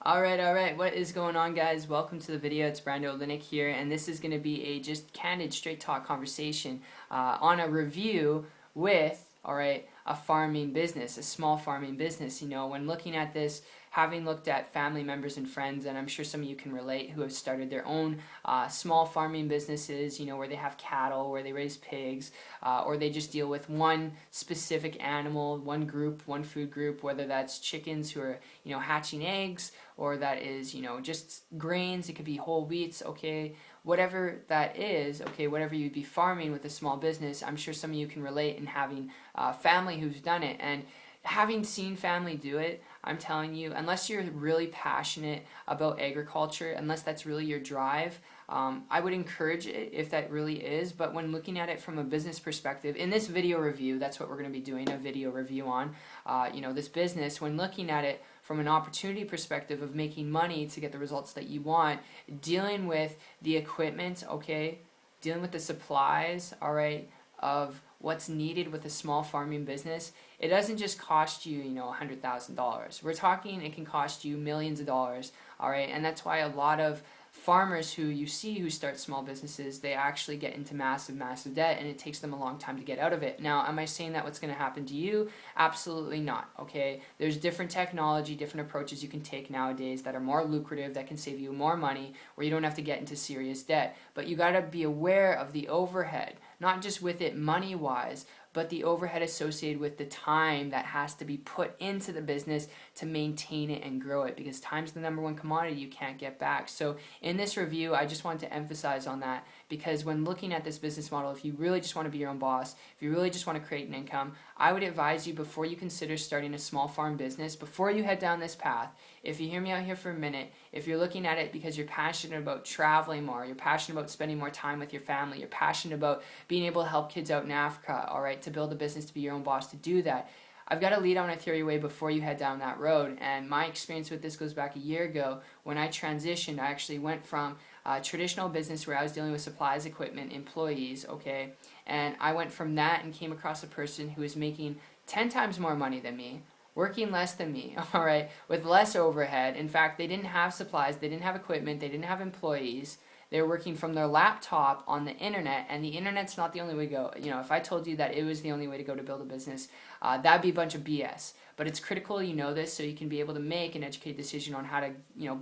Alright, what is going on, guys? Welcome to the video. It's Brando Linick here, and this is going to be a just candid, straight talk conversation on a review with, a farming business, a small farming business. You know, when looking at this, having looked at family members and friends, and I'm sure some of you can relate, who have started their own small farming businesses, you know, where they have cattle, where they raise pigs, or they just deal with one specific animal, one group, one food group, whether that's chickens who are, you know, hatching eggs, or that is, you know, just grains. It could be whole wheats, okay, whatever that is, okay, whatever you'd be farming with a small business. I'm sure some of you can relate in having family who's done it, and having seen family do it, I'm telling you, unless you're really passionate about agriculture, unless that's really your drive, I would encourage it if that really is. But when looking at it from a business perspective, in this video review, that's what we're going to be doing, a video review on, this business. When looking at it from an opportunity perspective of making money to get the results that you want, dealing with the equipment, okay, dealing with the supplies, all right, of what's needed with a small farming business, it doesn't just cost you, $100,000. We're talking it can cost you millions of dollars, all right? And that's why a lot of farmers who you see who start small businesses, they actually get into massive debt, and it takes them a long time to get out of it. Now, am I saying that what's going to happen to you? Absolutely not, okay? There's different technology, different approaches you can take nowadays that are more lucrative, that can save you more money, where you don't have to get into serious debt. But you got to be aware of the overhead, not just with it money-wise, but the overhead associated with the time that has to be put into the business to maintain it and grow it, because time's the number one commodity you can't get back. So in this review, I just wanted to emphasize on that, because when looking at this business model, if you really just want to be your own boss, if you really just want to create an income, I would advise you, before you consider starting a small farm business, before you head down this path, if you hear me out here for a minute, if you're looking at it because you're passionate about traveling more, you're passionate about spending more time with your family, you're passionate about being able to help kids out in Africa, all right, to build a business, to be your own boss, to do that, I've got to lead on a theory way before you head down that road. And my experience with this goes back a year ago. When I transitioned, I actually went from a traditional business where I was dealing with supplies, equipment, employees, okay, and I went from that and came across a person who was making 10 times more money than me, working less than me, all right, with less overhead. In fact, they didn't have supplies, they didn't have equipment, they didn't have employees. They were working from their laptop on the internet, and the internet's not the only way to go. You know, if I told you that it was the only way to go to build a business, that'd be a bunch of BS. But it's critical you know this, so you can be able to make an educated decision on how to,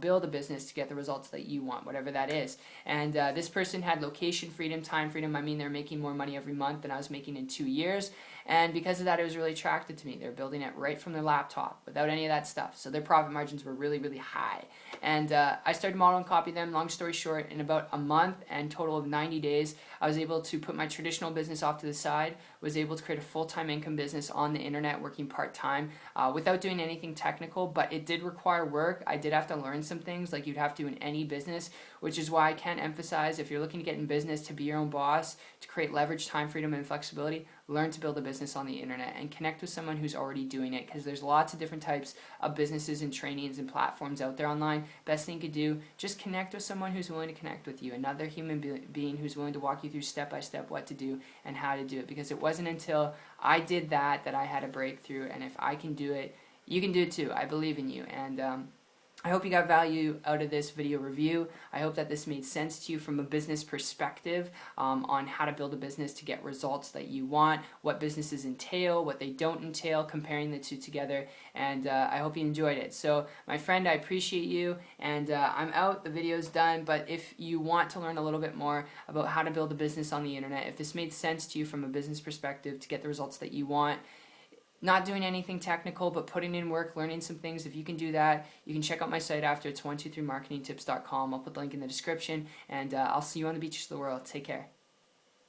build a business to get the results that you want, whatever that is. And this person had location freedom, time freedom. I mean, they're making more money every month than I was making in 2 years. And because of that, it was really attractive to me. They're building it right from their laptop without any of that stuff. So their profit margins were really high. And I started model and copy them. Long story short, in about a month and total of 90 days, I was able to put my traditional business off to the side, was able to create a full-time income business on the internet, working part-time, without doing anything technical. But it did require work. I did have to learn some things like you'd have to in any business, which is why I can't emphasize, if you're looking to get in business, to be your own boss, to create leverage, time freedom, and flexibility, learn to build a business on the internet and connect with someone who's already doing it, because there's lots of different types of businesses and trainings and platforms out there online. Best thing you could do, just connect with someone who's willing to connect with you, another human being who's willing to walk you through step by step what to do and how to do it, because it wasn't until I did that I had a breakthrough. And if I can do it, you can do it too. I believe in you. And I hope you got value out of this video review. I hope that this made sense to you from a business perspective, on how to build a business to get results that you want, what businesses entail, what they don't entail, comparing the two together, and I hope you enjoyed it. So, my friend, I appreciate you, and I'm out, the video's done, but if you want to learn a little bit more about how to build a business on the internet, if this made sense to you from a business perspective to get the results that you want, not doing anything technical, but putting in work, learning some things, if you can do that, you can check out my site after. It's 123marketingtips.com. I'll put the link in the description, and I'll see you on the beaches of the world. Take care.